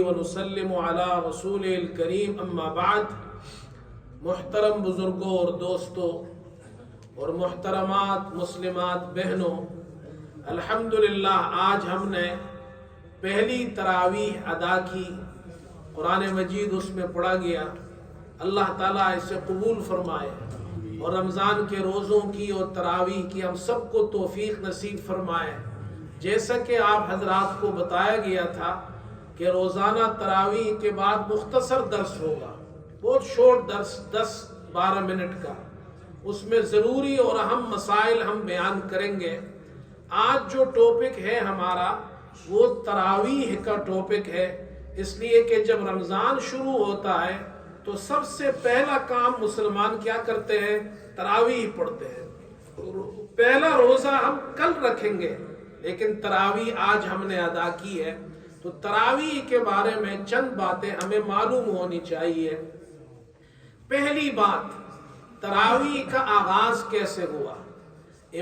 ونسلم علی رسول الکریم اما بعد. محترم بزرگوں اور دوستوں اور محترمات مسلمات بہنوں، الحمدللہ آج ہم نے پہلی تراویح ادا کی. قرآن مجید اس میں پڑھا گیا. اللہ تعالیٰ اسے قبول فرمائے اور رمضان کے روزوں کی اور تراویح کی ہم سب کو توفیق نصیب فرمائے. جیسا کہ آپ حضرات کو بتایا گیا تھا کہ روزانہ تراویح کے بعد مختصر درس ہوگا، بہت شورٹ درس 10-12 منٹ کا. اس میں ضروری اور اہم مسائل ہم بیان کریں گے. آج جو ٹاپک ہے ہمارا وہ تراویح کا ٹاپک ہے، اس لیے کہ جب رمضان شروع ہوتا ہے تو سب سے پہلا کام مسلمان کیا کرتے ہیں؟ تراویح پڑھتے ہیں. پہلا روزہ ہم کل رکھیں گے لیکن تراویح آج ہم نے ادا کی ہے، تو تراویح کے بارے میں چند باتیں ہمیں معلوم ہونی چاہیے. پہلی بات، تراویح کا آغاز کیسے ہوا؟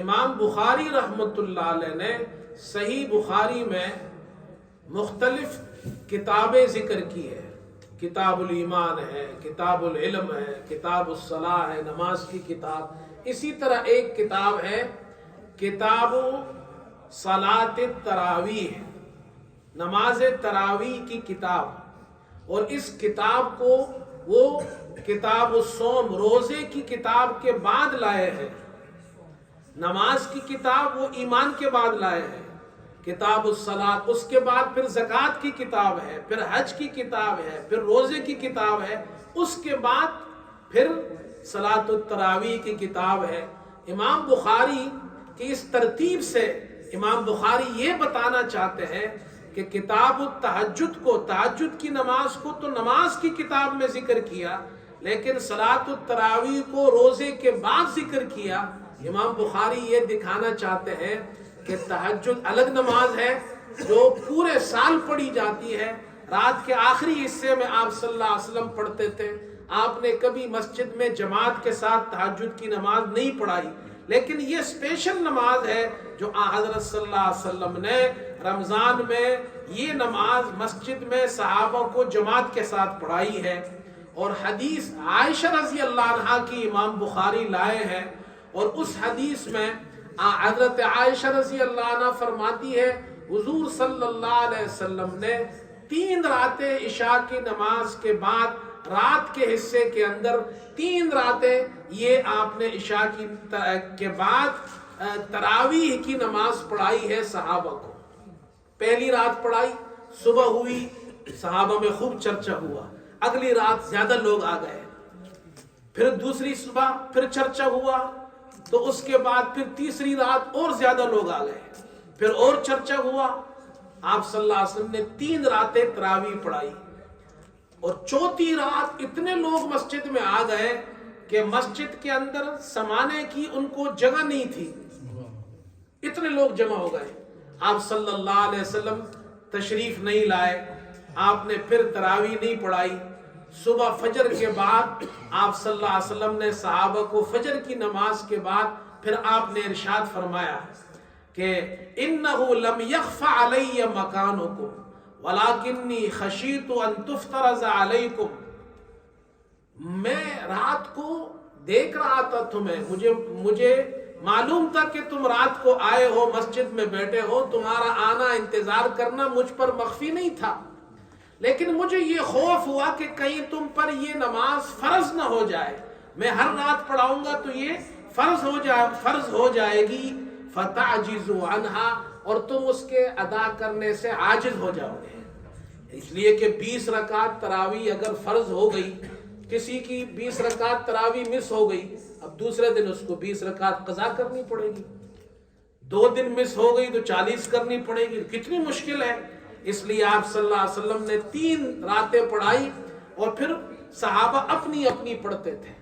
امام بخاری رحمۃ اللہ علیہ نے صحیح بخاری میں مختلف کتابیں ذکر کی ہے. کتاب الایمان ہے، کتاب العلم ہے، کتاب الصلاح ہے، نماز کی کتاب. اسی طرح ایک کتاب ہے کتاب صلاۃ التراویح، نماز تراویح کی کتاب. اور اس کتاب کو وہ کتاب الصوم، روزے کی کتاب کے بعد لائے ہیں. نماز کی کتاب وہ ایمان کے بعد لائے ہیں. کتاب الصلاۃ، اس کے بعد پھر زکوٰۃ کی کتاب ہے، پھر حج کی کتاب ہے، پھر روزے کی کتاب ہے، اس کے بعد پھر صلاۃ التراویح کی کتاب ہے. امام بخاری کی اس ترتیب سے امام بخاری یہ بتانا چاہتے ہیں کہ کتاب التہجد کو، تہجد کی نماز کو تو نماز کی کتاب میں ذکر کیا، لیکن صلاۃ التراویح کو روزے کے بعد ذکر کیا. امام بخاری یہ دکھانا چاہتے ہیں کہ تہجد الگ نماز ہے جو پورے سال پڑھی جاتی ہے. رات کے آخری حصے میں آپ صلی اللہ علیہ وسلم پڑھتے تھے. آپ نے کبھی مسجد میں جماعت کے ساتھ تہجد کی نماز نہیں پڑھائی، لیکن یہ اسپیشل نماز ہے جو حضرت صلی اللہ علیہ وسلم نے رمضان میں یہ نماز مسجد میں صحابہ کو جماعت کے ساتھ پڑھائی ہے. اور حدیث عائشہ رضی اللہ عنہا کی امام بخاری لائے ہیں، اور اس حدیث میں حضرت عائشہ رضی اللہ عنہ فرماتی ہے حضور صلی اللہ علیہ وسلم نے 3 راتیں عشاء کی نماز کے بعد رات کے حصے کے اندر 3 راتیں یہ آپ نے عشاء کے بعد تراویح کی نماز پڑھائی ہے صحابہ کو. پہلی رات پڑھائی، صبح ہوئی، صحابہ میں خوب چرچا ہوا. اگلی رات زیادہ لوگ آ گئے، پھر دوسری صبح پھر چرچا ہوا، تو اس کے بعد پھر تیسری رات اور زیادہ لوگ آ گئے، پھر اور چرچا ہوا. آپ صلی اللہ علیہ وسلم نے 3 راتیں تراویح پڑھائی، اور چوتھی رات اتنے لوگ مسجد میں آ گئے کہ مسجد کے اندر سمانے کی ان کو جگہ نہیں تھی، اتنے لوگ جمع ہو گئے. آپ صلی اللہ علیہ وسلم تشریف نہیں لائے، آپ نے پھر تراویح نہیں پڑھائی. صبح فجر کے بعد آپ صلی اللہ علیہ وسلم نے صحابہ کو فجر کی نماز کے بعد پھر آپ نے ارشاد فرمایا کہ اِنَّهُ لَمْ يَخْفَ عَلَيَّ مَكَانُكُمْ وَلَكِنِّي خَشِيتُ أَن تُفْتَرَضَ عَلَيْكُمْ. میں رات کو دیکھ رہا تھا تمہیں، مجھے معلوم تھا کہ تم رات کو آئے ہو، مسجد میں بیٹھے ہو، تمہارا آنا انتظار کرنا مجھ پر مخفی نہیں تھا، لیکن مجھے یہ خوف ہوا کہ کہیں تم پر یہ نماز فرض نہ ہو جائے. میں ہر رات پڑھاؤں گا تو یہ فرض ہو جائے گی، فَتَعْجِزُوا عَنْهَا، اور تم اس کے ادا کرنے سے عاجز ہو جاؤ گے. اس لیے کہ 20 رکعت تراویح اگر فرض ہو گئی، کسی کی 20 رکعت تراویح مس ہو گئی، اب دوسرے دن اس کو 20 رکعت قضا کرنی پڑے گی. 2 دن مس ہو گئی تو 40 کرنی پڑے گی. کتنی مشکل ہے. اس لیے آپ صلی اللہ علیہ وسلم نے 3 راتیں پڑھائی، اور پھر صحابہ اپنی اپنی پڑھتے تھے.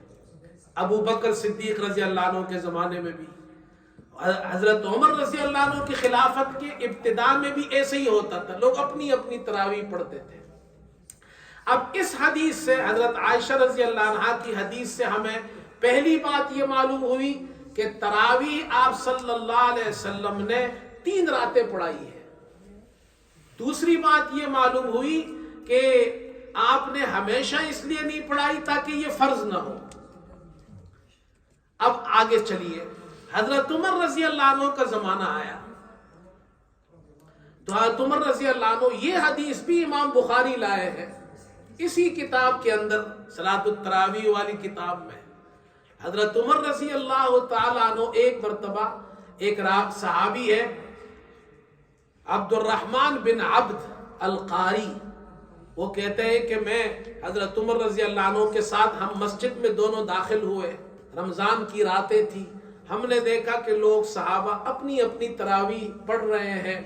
ابو بکر صدیق رضی اللہ عنہ کے زمانے میں بھی، حضرت عمر رضی اللہ عنہ کی خلافت کے ابتداء میں بھی ایسے ہی ہوتا تھا، لوگ اپنی اپنی تراویح پڑھتے تھے. اب اس حدیث سے، حضرت عائشہ رضی اللہ عنہا کی حدیث سے ہمیں پہلی بات یہ معلوم ہوئی کہ تراویح آپ صلی اللہ علیہ وسلم نے 3 راتیں پڑھائی ہے. دوسری بات یہ معلوم ہوئی کہ آپ نے ہمیشہ اس لیے نہیں پڑھائی تاکہ یہ فرض نہ ہو. اب آگے چلیے، حضرت عمر رضی اللہ عنہ کا زمانہ آیا تو حضرت عمر رضی اللہ عنہ، یہ حدیث بھی امام بخاری لائے ہیں اسی کتاب کے اندر، صلاۃ التراویح والی کتاب میں. حضرت عمر رضی اللہ تعالی عنہ ایک مرتبہ، ایک صحابی ہے عبد الرحمن بن عبد القاری، وہ کہتے ہیں کہ میں حضرت عمر رضی اللہ عنہ کے ساتھ ہم مسجد میں دونوں داخل ہوئے، رمضان کی راتیں تھی، ہم نے دیکھا کہ لوگ صحابہ اپنی اپنی تراویح پڑھ رہے ہیں،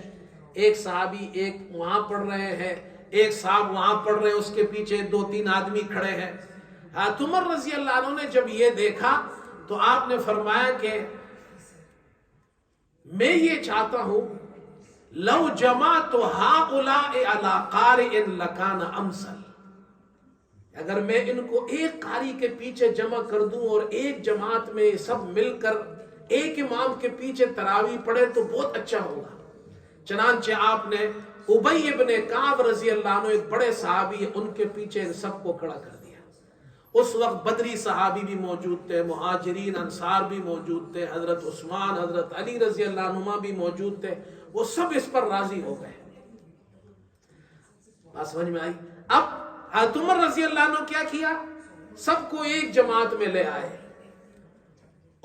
ایک صحابی ایک وہاں پڑھ رہے ہیں، ایک صاحب وہاں پڑھ رہے ہیں، اس کے پیچھے 2-3 آدمی کھڑے ہیں. حضرت عمر رضی اللہ عنہ نے جب یہ دیکھا تو آپ نے فرمایا کہ میں یہ چاہتا ہوں لو جمعت هؤلاء على قارئ لكان امثل، اگر میں ان کو ایک قاری کے پیچھے جمع کر دوں اور ایک جماعت میں سب مل کر ایک امام کے پیچھے تراویح پڑھے تو بہت اچھا ہوگا. چنانچہ آپ نے ابی ابن کعب رضی اللہ عنہ، ایک بڑے صحابی، ان کے پیچھے ان سب کو کھڑا کر دیا. اس وقت بدری صحابی بھی موجود تھے، مہاجرین انصار بھی موجود تھے، حضرت عثمان، حضرت علی رضی اللہ عنہما بھی موجود تھے، وہ سب اس پر راضی ہو گئے. بات سمجھ میں آئی؟ اب حضرت عمر رضی اللہ عنہ کیا کیا، سب کو ایک جماعت میں لے آئے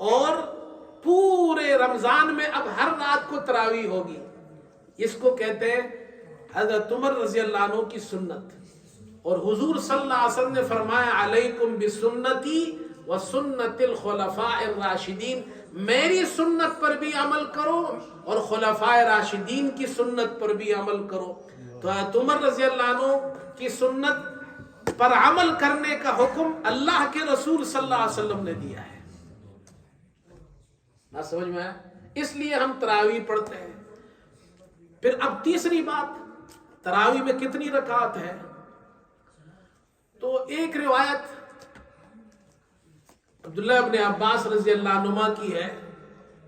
اور پورے رمضان میں اب ہر رات کو تراویح ہوگی. اس کو کہتے ہیں حضرت عمر رضی اللہ عنہ کی سنت. اور حضور صلی اللہ علیہ وسلم نے فرمایا علیکم بسنتی وسنت الخلفاء الراشدین، میری سنت پر بھی عمل کرو اور خلفاء راشدین کی سنت پر بھی عمل کرو. تو حضرت عمر رضی اللہ عنہ کی سنت پر عمل کرنے کا حکم اللہ کے رسول صلی اللہ علیہ وسلم نے دیا ہے. بات سمجھ میں آیا؟ اس لیے ہم تراویح پڑھتے ہیں. پھر اب تیسری بات، تراویح میں کتنی رکعت ہے؟ تو ایک روایت عبداللہ ابن عباس رضی اللہ عنہما کی ہے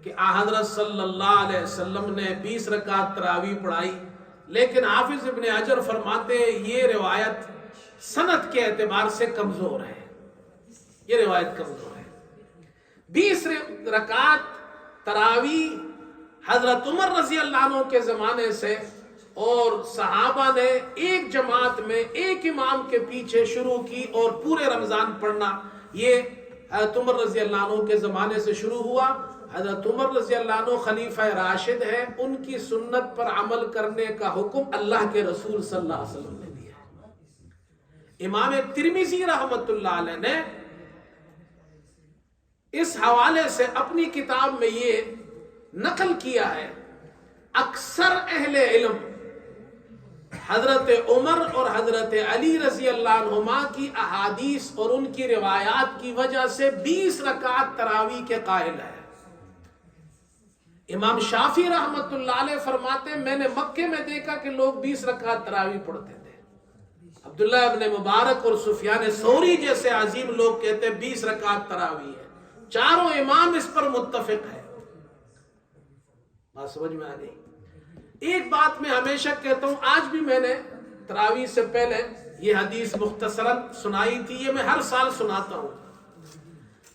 کہ حضرت صلی اللہ علیہ وسلم نے 20 رکعت تراویح پڑھائی، لیکن حافظ ابن حجر فرماتے ہیں یہ روایت سند کے اعتبار سے کمزور ہے، یہ روایت کمزور ہے. 20 رکعت تراویح حضرت عمر رضی اللہ عنہ کے زمانے سے اور صحابہ نے ایک جماعت میں ایک امام کے پیچھے شروع کی اور پورے رمضان پڑھنا، یہ حضرت عمر رضی اللہ عنہ کے زمانے سے شروع ہوا. حضرت عمر رضی اللہ عنہ خلیفہ راشد ہے، ان کی سنت پر عمل کرنے کا حکم اللہ کے رسول صلی اللہ علیہ وسلم نے دیا ہے. امام ترمذی رحمت اللہ علیہ نے اس حوالے سے اپنی کتاب میں یہ نقل کیا ہے، اکثر اہل علم حضرت عمر اور حضرت علی رضی اللہ عنہما کی احادیث اور ان کی روایات کی وجہ سے 20 رکعت تراویح کے قائل ہے. امام شافعی رحمت اللہ علیہ فرماتے ہیں میں نے مکے میں دیکھا کہ لوگ 20 رکعت تراویح پڑھتے تھے. عبداللہ ابن مبارک اور سفیان ثوری جیسے عظیم لوگ کہتے ہیں 20 رکعت تراویح ہے. چاروں امام اس پر متفق ہے. بات سمجھ میں آ گئی؟ ایک بات میں ہمیشہ کہتا ہوں، آج بھی میں نے تراویح سے پہلے یہ حدیث مختصراً سنائی تھی، یہ میں ہر سال سناتا ہوں.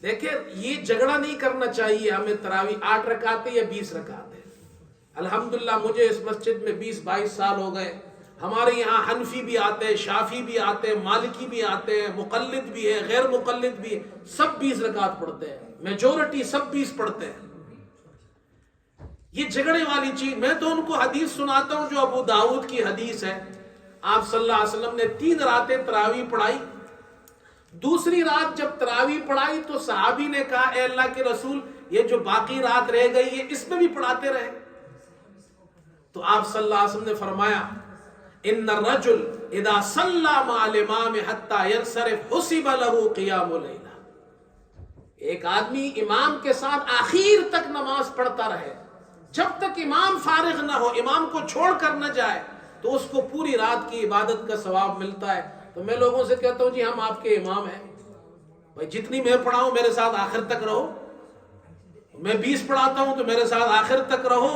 دیکھیں یہ جھگڑا نہیں کرنا چاہیے ہمیں تراویح 8 رکعت یا 20 رکعت ہے. الحمدللہ مجھے اس مسجد میں 20-22 سال ہو گئے. ہمارے یہاں حنفی بھی آتے ہیں، شافی بھی آتے ہیں، مالکی بھی آتے ہیں، مقلد بھی ہے، غیر مقلد بھی ہے، سب 20 رکعت پڑھتے ہیں. میجورٹی سب 20 پڑھتے ہیں. یہ جھگڑے والی چیز، میں تو ان کو حدیث سناتا ہوں جو ابو داؤد کی حدیث ہے. آپ صلی اللہ علیہ وسلم نے 3 راتیں تراویح پڑھائی. دوسری رات جب تراویح پڑھائی تو صحابی نے کہا اے اللہ کے رسول یہ جو باقی رات رہ گئی ہے اس میں بھی پڑھاتے رہے. تو آپ صلی اللہ علیہ وسلم نے فرمایا ان الرجل اذا صلى مع الامام حتى ينصرف حسب له قيام الليل. ایک آدمی امام کے ساتھ آخر تک نماز پڑھتا رہے، جب تک امام فارغ نہ ہو، امام کو چھوڑ کر نہ جائے، تو اس کو پوری رات کی عبادت کا ثواب ملتا ہے. تو میں لوگوں سے کہتا ہوں جی ہم آپ کے امام ہیں، بھائی جتنی میں پڑھاؤں میرے ساتھ آخر تک رہو. میں 20 پڑھاتا ہوں تو میرے ساتھ آخر تک رہو.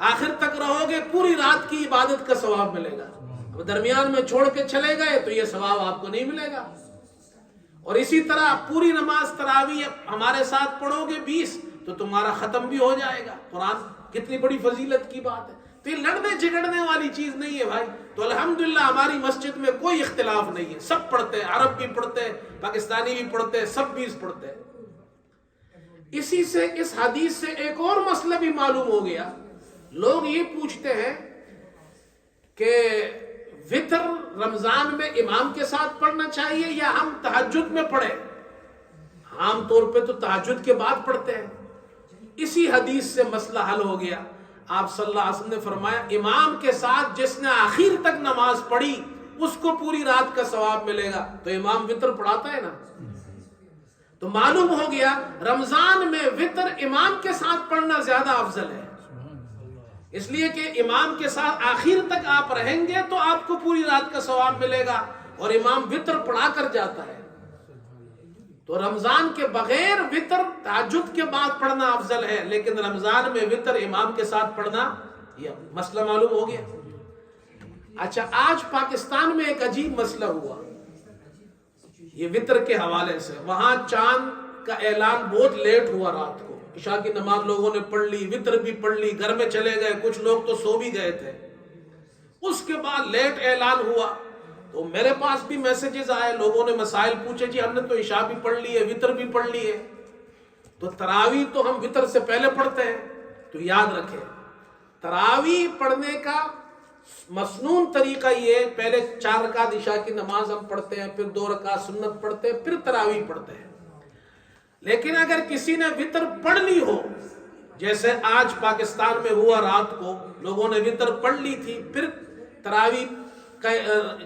آخر تک رہو گے پوری رات کی عبادت کا ثواب ملے گا. اب درمیان میں چھوڑ کے چلے گئے تو یہ ثواب آپ کو نہیں ملے گا. اور اسی طرح پوری نماز تراویح ہمارے ساتھ پڑھو گے 20 تو تمہارا ختم بھی ہو جائے گا. قرآن کتنی بڑی فضیلت کی بات ہے. تو یہ لڑنے جھگڑنے والی چیز نہیں ہے بھائی. تو الحمدللہ ہماری مسجد میں کوئی اختلاف نہیں ہے, سب پڑھتے ہیں, عرب بھی پڑھتے ہیں, پاکستانی بھی پڑھتے ہیں, سب بھی پڑھتے ہیں. اسی سے اس حدیث سے ایک اور مسئلہ بھی معلوم ہو گیا. لوگ یہ پوچھتے ہیں کہ وتر رمضان میں امام کے ساتھ پڑھنا چاہیے یا ہم تہجد میں پڑھیں. عام طور پہ تو تہجد کے بعد پڑھتے ہیں. اسی حدیث سے مسئلہ حل ہو گیا. آپ صلی اللہ علیہ وسلم نے فرمایا امام کے ساتھ جس نے آخر تک نماز پڑھی اس کو پوری رات کا ثواب ملے گا. تو امام وتر پڑھاتا ہے نا. تو معلوم ہو گیا رمضان میں وتر امام کے ساتھ پڑھنا زیادہ افضل ہے, اس لیے کہ امام کے ساتھ آخر تک آپ رہیں گے تو آپ کو پوری رات کا ثواب ملے گا, اور امام وتر پڑھا کر جاتا ہے. تو رمضان کے بغیر وتر تہجد کے بعد پڑھنا افضل ہے, لیکن رمضان میں وتر امام کے ساتھ پڑھنا, یہ مسئلہ معلوم ہو گیا. اچھا, آج پاکستان میں ایک عجیب مسئلہ ہوا یہ وتر کے حوالے سے. وہاں چاند کا اعلان بہت لیٹ ہوا رات کو. عشاء کی نماز لوگوں نے پڑھ لی, وتر بھی پڑھ لی, گھر میں چلے گئے, کچھ لوگ تو سو بھی گئے تھے. اس کے بعد لیٹ اعلان ہوا تو میرے پاس بھی میسیجز آئے, لوگوں نے مسائل پوچھے, جی ہم نے تو عشاء بھی پڑھ لی ہے, وتر بھی پڑھ لی ہے, تو تراویح تو ہم وتر سے پہلے پڑھتے ہیں. تو یاد رکھیں تراویح پڑھنے کا مسنون طریقہ یہ ہے, پہلے 4 رکعت عشاء کی نماز ہم پڑھتے ہیں, پھر 2 رکعت سنت پڑھتے ہیں, پھر تراویح پڑھتے ہیں. لیکن اگر کسی نے وتر پڑھ لی ہو, جیسے آج پاکستان میں ہوا رات کو, لوگوں نے وتر پڑھ لی تھی, پھر تراویح کا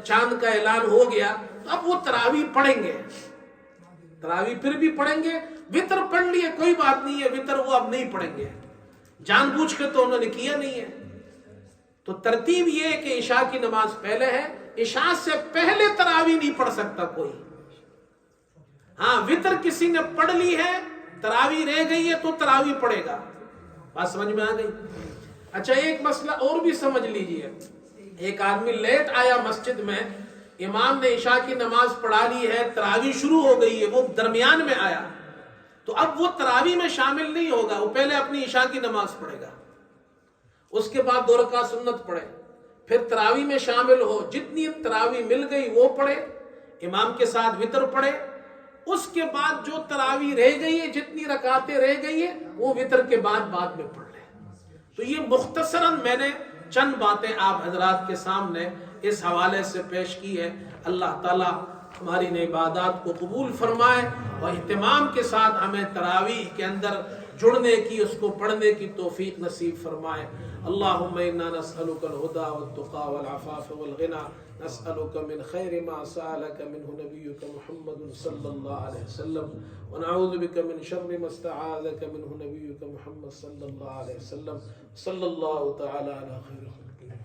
چاند کا اعلان ہو گیا, تو اب وہ تراویح پڑھیں گے, تراویح پھر بھی پڑھیں گے. وتر پڑھ لیے کوئی بات نہیں ہے, وتر وہ اب نہیں پڑھیں گے, جان بوجھ کے تو انہوں نے کیا نہیں ہے. تو ترتیب یہ ہے کہ عشاء کی نماز پہلے ہے, عشاء سے پہلے تراویح نہیں پڑھ سکتا کوئی. ہاں وتر کسی نے پڑھ لی ہے, تراویح رہ گئی ہے تو تراویح پڑھے گا. بات سمجھ میں آ گئی؟ اچھا, ایک مسئلہ اور بھی سمجھ لیجئے. ایک آدمی لیٹ آیا مسجد میں, امام نے عشاء کی نماز پڑھا لی ہے, تراویح شروع ہو گئی ہے, وہ درمیان میں آیا, تو اب وہ تراویح میں شامل نہیں ہوگا, وہ پہلے اپنی عشاء کی نماز پڑھے گا, اس کے بعد 2 رکعت سنت پڑھے, پھر تراویح میں شامل ہو, جتنی تراویح مل گئی وہ پڑھے, امام کے ساتھ وتر پڑھے, اس کے بعد جو تراویح رہ گئی ہے, جتنی رکعتیں رہ گئی ہیں, وہ وتر کے بعد میں پڑھ لے. تو یہ مختصراً میں نے چند باتیں آپ حضرات کے سامنے اس حوالے سے پیش کی ہے. اللہ تعالیٰ ہماری عبادات کو قبول فرمائے اور اہتمام کے ساتھ ہمیں تراویح کے اندر جڑنے کی, اس کو پڑھنے کی توفیق نصیب فرمائے. اللہم انا نسألک الہدی والتقی والعفاف والغنی, نسألک من خیر ما سألک منہ نبیک محمد صلی اللہ علیہ وسلم, ونعوذ بک من شر ما استعاذک منہ نبیک محمد صلی اللہ علیہ وسلم. صلی اللہ تعالی علی خیر خلقہ.